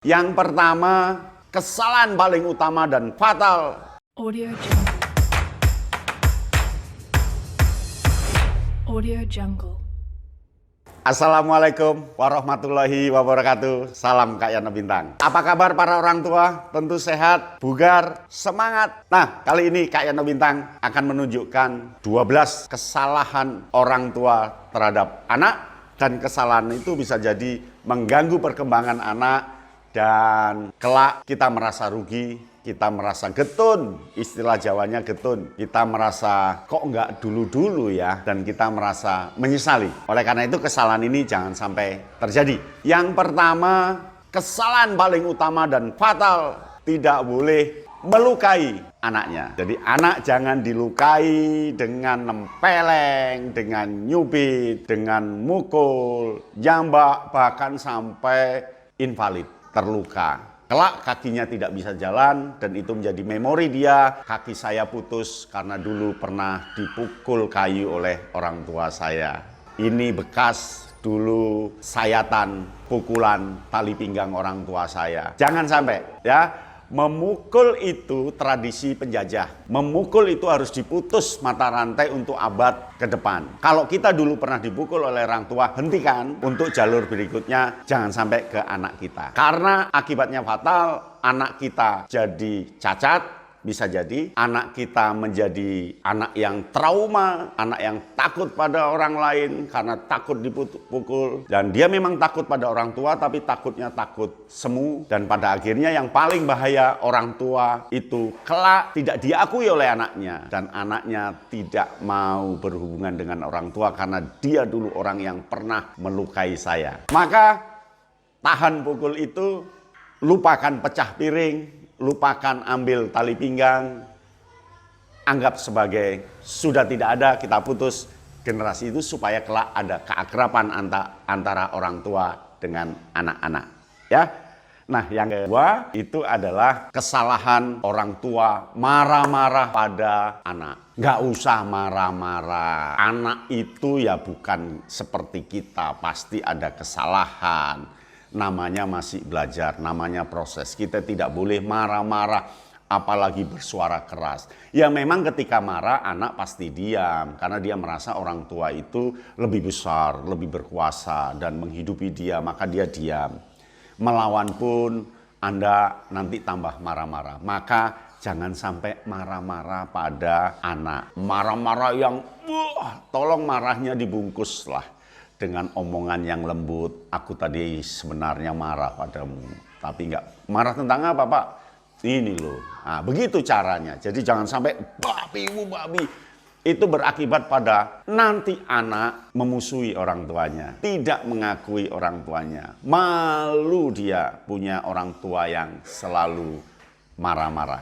Yang pertama, kesalahan paling utama dan fatal. Audio Jungle. Audio Jungle. Assalamualaikum warahmatullahi wabarakatuh. Salam Kak Yana Bintang. Apa kabar para orang tua? Tentu sehat, bugar, semangat. Nah, kali ini Kak Yana Bintang akan menunjukkan 12 kesalahan orang tua terhadap anak. Dan kesalahan itu bisa jadi mengganggu perkembangan anak. Dan kelak kita merasa rugi, kita merasa getun, istilah Jawanya getun. Kita merasa kok nggak dulu-dulu ya, dan kita merasa menyesali. Oleh karena itu kesalahan ini jangan sampai terjadi. Yang pertama, kesalahan paling utama dan fatal, tidak boleh melukai anaknya. Jadi anak jangan dilukai dengan nempeleng, dengan nyubit, dengan mukul, jambak, bahkan sampai invalid. Terluka. Kelak kakinya tidak bisa jalan dan itu menjadi memori dia. Kaki saya putus karena dulu pernah dipukul kayu oleh orang tua saya. Ini bekas dulu sayatan, pukulan tali pinggang orang tua saya. Jangan sampai ya. Memukul itu tradisi penjajah. Memukul itu harus diputus mata rantai untuk abad ke depan. Kalau kita dulu pernah dipukul oleh orang tua, hentikan untuk jalur berikutnya. Jangan sampai ke anak kita. Karena akibatnya fatal, anak kita jadi cacat. Bisa jadi anak kita menjadi anak yang trauma, anak yang takut pada orang lain karena takut dipukul. Dan dia memang takut pada orang tua, tapi takutnya takut semu. Dan pada akhirnya yang paling bahaya, orang tua itu kelak tidak diakui oleh anaknya. Dan anaknya tidak mau berhubungan dengan orang tua karena dia dulu orang yang pernah melukai saya. Maka tahan pukul itu, lupakan pecah piring, lupakan ambil tali pinggang, anggap sebagai sudah tidak ada, kita putus generasi itu supaya kelak ada keakraban antara orang tua dengan anak-anak. Ya. Nah, yang kedua itu adalah kesalahan orang tua marah-marah pada anak. Nggak usah marah-marah. Anak itu ya bukan seperti kita, pasti ada kesalahan. Namanya masih belajar, namanya proses. Kita tidak boleh marah-marah, apalagi bersuara keras. Ya memang ketika marah anak pasti diam, karena dia merasa orang tua itu lebih besar, lebih berkuasa dan menghidupi dia, maka dia diam. Melawan pun Anda nanti tambah marah-marah. Maka jangan sampai marah-marah pada anak. Marah-marah yang, tolong marahnya dibungkuslah dengan omongan yang lembut. Aku tadi sebenarnya marah padamu, tapi enggak. Marah tentang apa, Pak? Ini loh. Nah, begitu caranya. Jadi jangan sampai babi. Itu berakibat pada nanti anak memusuhi orang tuanya, tidak mengakui orang tuanya. Malu dia punya orang tua yang selalu marah-marah.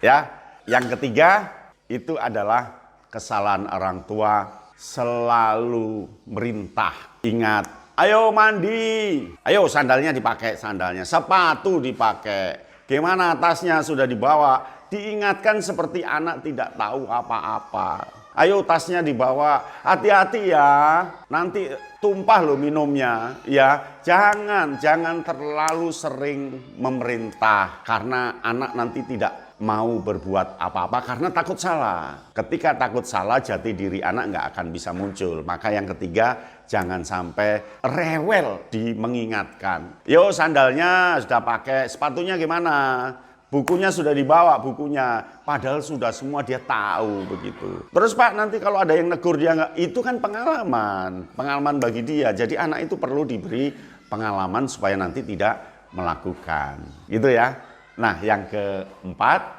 Ya, yang ketiga itu adalah kesalahan orang tua selalu merintah. Ingat, ayo mandi, ayo sandalnya dipakai, sandalnya, sepatu dipakai, gimana tasnya sudah dibawa. Diingatkan seperti anak tidak tahu apa-apa. Ayo tasnya dibawa, hati-hati ya, nanti tumpah loh minumnya. Ya, jangan terlalu sering memerintah karena anak nanti tidak mau berbuat apa-apa karena takut salah. Ketika takut salah, jati diri anak nggak akan bisa muncul. Maka yang ketiga, jangan sampai rewel di mengingatkan. Yo sandalnya sudah pakai, sepatunya gimana? Bukunya sudah dibawa, bukunya. Padahal sudah semua dia tahu begitu. Terus Pak, nanti kalau ada yang negur dia nggak, itu kan pengalaman bagi dia. Jadi anak itu perlu diberi pengalaman supaya nanti tidak melakukan. Gitu ya. Nah, yang keempat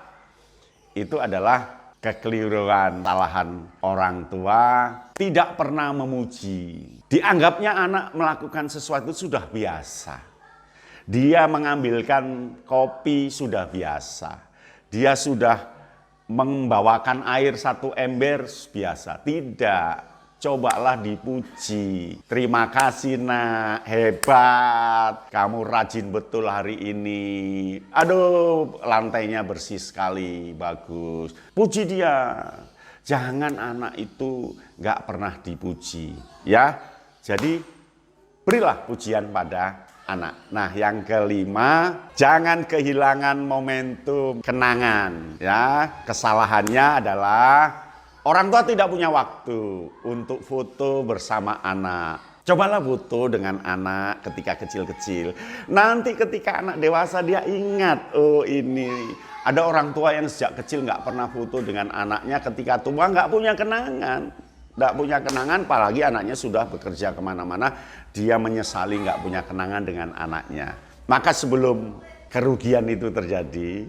itu adalah kekeliruan, kesalahan orang tua tidak pernah memuji. Dianggapnya anak melakukan sesuatu sudah biasa. Dia mengambilkan kopi sudah biasa. Dia sudah membawakan air satu ember biasa. Tidak. Cobalah dipuji. Terima kasih nak, hebat. Kamu rajin betul hari ini. Aduh, lantainya bersih sekali, bagus. Puji dia. Jangan anak itu nggak pernah dipuji. Ya, jadi berilah pujian pada anak. Nah, yang kelima, jangan kehilangan momentum kenangan. Ya, kesalahannya adalah orang tua tidak punya waktu untuk foto bersama anak. Cobalah foto dengan anak ketika kecil-kecil. Nanti ketika anak dewasa dia ingat, oh ini ada orang tua yang sejak kecil nggak pernah foto dengan anaknya, ketika tua nggak punya kenangan. Nggak punya kenangan, apalagi anaknya sudah bekerja kemana-mana, dia menyesali nggak punya kenangan dengan anaknya. Maka sebelum kerugian itu terjadi,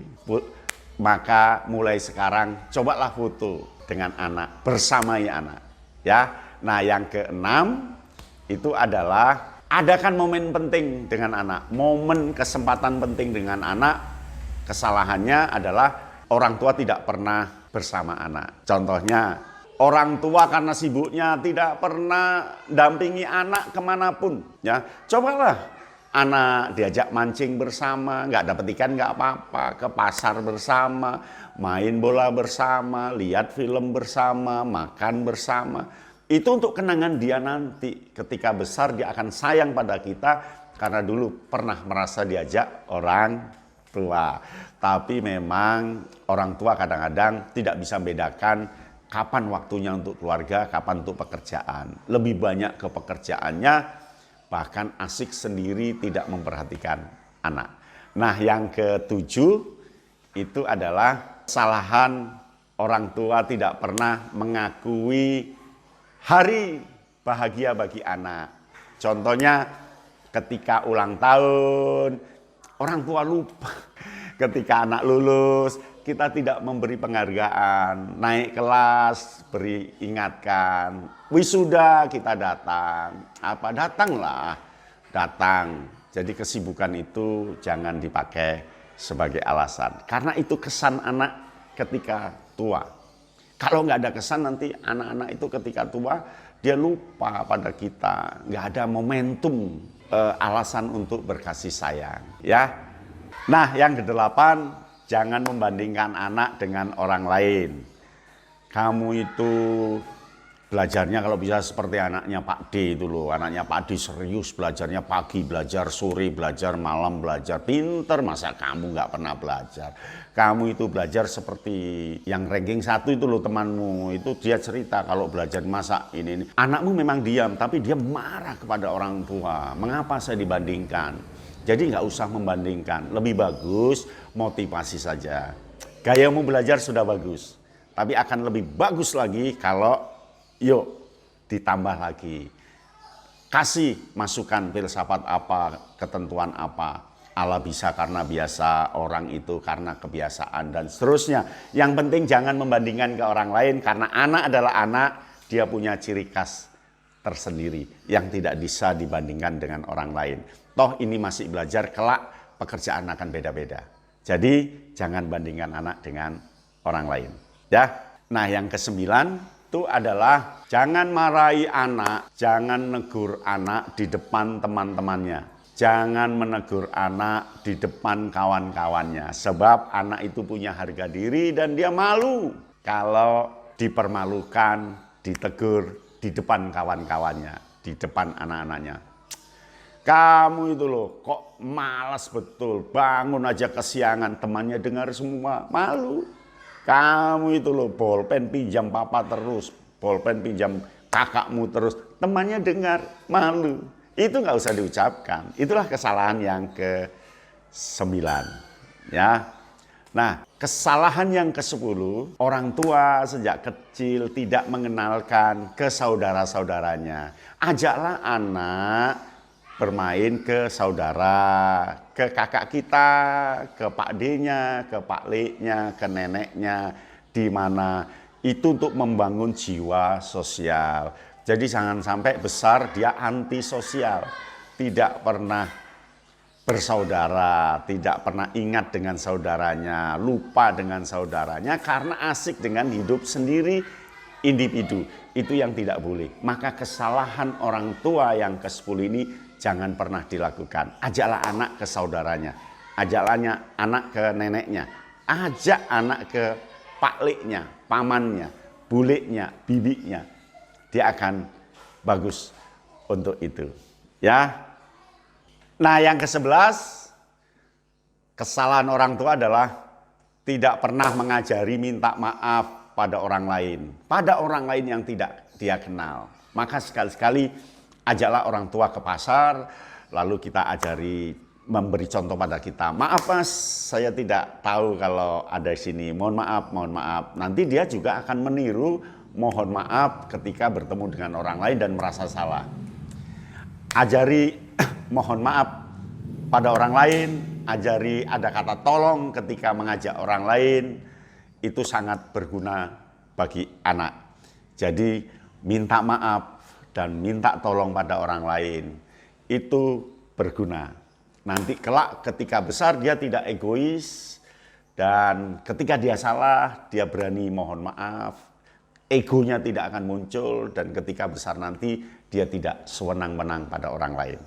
maka mulai sekarang cobalah foto dengan anak, bersamai anak. Ya, nah yang keenam itu adalah adakan momen penting dengan anak, momen kesempatan penting dengan anak. Kesalahannya adalah orang tua tidak pernah bersama anak. Contohnya, orang tua karena sibuknya tidak pernah dampingi anak kemanapun. Ya, cobalah anak diajak mancing bersama, nggak dapat ikan nggak apa-apa, ke pasar bersama, main bola bersama, lihat film bersama, makan bersama. Itu untuk kenangan dia nanti. Ketika besar dia akan sayang pada kita karena dulu pernah merasa diajak orang tua. Tapi memang orang tua kadang-kadang tidak bisa membedakan kapan waktunya untuk keluarga, kapan untuk pekerjaan. Lebih banyak ke pekerjaannya, bahkan asik sendiri tidak memperhatikan anak. Nah, yang ketujuh itu adalah kesalahan orang tua tidak pernah mengakui hari bahagia bagi anak. Contohnya ketika ulang tahun, orang tua lupa. Ketika anak lulus, kita tidak memberi penghargaan. Naik kelas, beri ingatkan. Wisuda kita datang. Apa? Datanglah. Datang. Jadi kesibukan itu jangan dipakai sebagai alasan. Karena itu kesan anak ketika tua. Kalau nggak ada kesan, nanti anak-anak itu ketika tua, dia lupa pada kita. Nggak ada momentum alasan untuk berkasih sayang. Ya. Nah, yang kedelapan, jangan membandingkan anak dengan orang lain. Kamu itu belajarnya kalau bisa seperti anaknya Pak D itu loh. Anaknya Pak D serius belajarnya, pagi belajar, sore belajar, malam belajar. Pinter, masa kamu nggak pernah belajar? Kamu itu belajar seperti yang ranking 1 itu loh temanmu. Itu dia cerita kalau belajar masak ini. Anakmu memang diam, tapi dia marah kepada orang tua. Mengapa saya dibandingkan? Jadi nggak usah membandingkan, lebih bagus motivasi saja. Gayamu belajar sudah bagus, tapi akan lebih bagus lagi kalau yuk ditambah lagi. Kasih masukan filsafat apa, ketentuan apa. Allah bisa karena biasa, orang itu karena kebiasaan, dan seterusnya. Yang penting jangan membandingkan ke orang lain, karena anak adalah anak, dia punya ciri khas tersendiri yang tidak bisa dibandingkan dengan orang lain. Toh ini masih belajar, kelak pekerjaan akan beda-beda. Jadi jangan bandingkan anak dengan orang lain. Ya. Nah, yang kesembilan itu adalah jangan marahi anak, jangan negur anak di depan teman-temannya. Jangan menegur anak di depan kawan-kawannya. Sebab anak itu punya harga diri dan dia malu kalau dipermalukan, ditegur di depan kawan-kawannya, di depan anak-anaknya. Kamu itu loh, kok malas betul, bangun aja kesiangan, temannya dengar semua, malu. Kamu itu loh, bolpen pinjam papa terus, bolpen pinjam kakakmu terus, temannya dengar, malu. Itu nggak usah diucapkan, itulah kesalahan yang ke-9. Ya. Nah, kesalahan yang ke-10, orang tua sejak kecil tidak mengenalkan ke saudara-saudaranya. Ajaklah anak bermain ke saudara, ke kakak kita, ke Pak D-nya, ke Pak L-nya, ke neneknya, di mana itu untuk membangun jiwa sosial. Jadi jangan sampai besar dia antisosial, tidak pernah bersaudara, tidak pernah ingat dengan saudaranya, lupa dengan saudaranya karena asik dengan hidup sendiri individu. Itu yang tidak boleh. Maka kesalahan orang tua yang ke-10 ini jangan pernah dilakukan. Ajaklah anak ke saudaranya, ajaklah anak ke neneknya, ajak anak ke Pak L-nya, pamannya, buleknya, bibiknya. Dia akan bagus untuk itu. Ya. Nah, yang ke-11, kesalahan orang tua adalah tidak pernah mengajari minta maaf pada orang lain. Pada orang lain yang tidak dia kenal. Maka sekali-sekali ajaklah orang tua ke pasar, lalu kita ajari memberi contoh pada kita. Maaf mas, saya tidak tahu kalau ada di sini. Mohon maaf, mohon maaf. Nanti dia juga akan meniru mohon maaf ketika bertemu dengan orang lain dan merasa salah. Ajari mohon maaf pada orang lain, ajari ada kata tolong ketika mengajak orang lain, itu sangat berguna bagi anak. Jadi minta maaf dan minta tolong pada orang lain, itu berguna. Nanti kelak ketika besar dia tidak egois, dan ketika dia salah dia berani mohon maaf, egonya tidak akan muncul, dan ketika besar nanti dia tidak sewenang-wenang pada orang lain.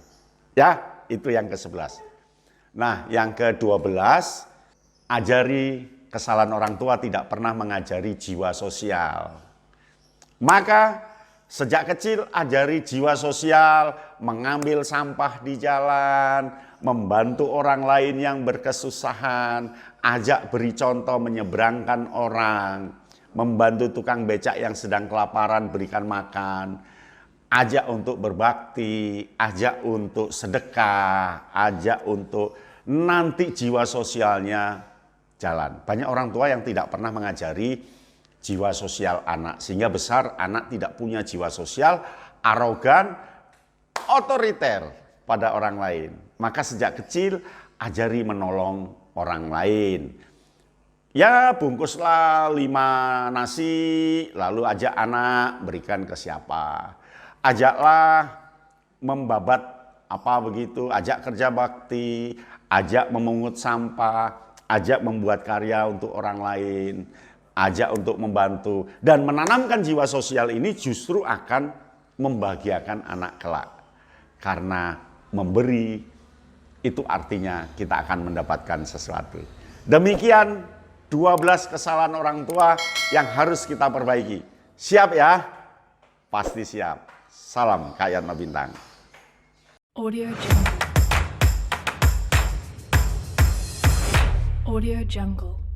Ya, itu yang ke-11. Nah, yang ke-12, ajari kesalahan orang tua tidak pernah mengajari jiwa sosial. Maka sejak kecil ajari jiwa sosial, mengambil sampah di jalan, membantu orang lain yang berkesusahan, ajak beri contoh menyeberangkan orang, membantu tukang becak yang sedang kelaparan berikan makan, ajak untuk berbakti, ajak untuk sedekah, ajak untuk nanti jiwa sosialnya jalan. Banyak orang tua yang tidak pernah mengajari jiwa sosial anak, sehingga besar anak tidak punya jiwa sosial, arogan, otoriter pada orang lain. Maka sejak kecil ajari menolong orang lain. Ya, bungkuslah 5 nasi, lalu ajak anak berikan ke siapa. Ajaklah membabat apa begitu, ajak kerja bakti, ajak memungut sampah, ajak membuat karya untuk orang lain, ajak untuk membantu. Dan menanamkan jiwa sosial ini justru akan membahagiakan anak kelak. Karena memberi itu artinya kita akan mendapatkan sesuatu. Demikian 12 kesalahan orang tua yang harus kita perbaiki. Siap ya? Pasti siap. Salam Kak Yatno Bintang. Audio Jungle. Audio Jungle.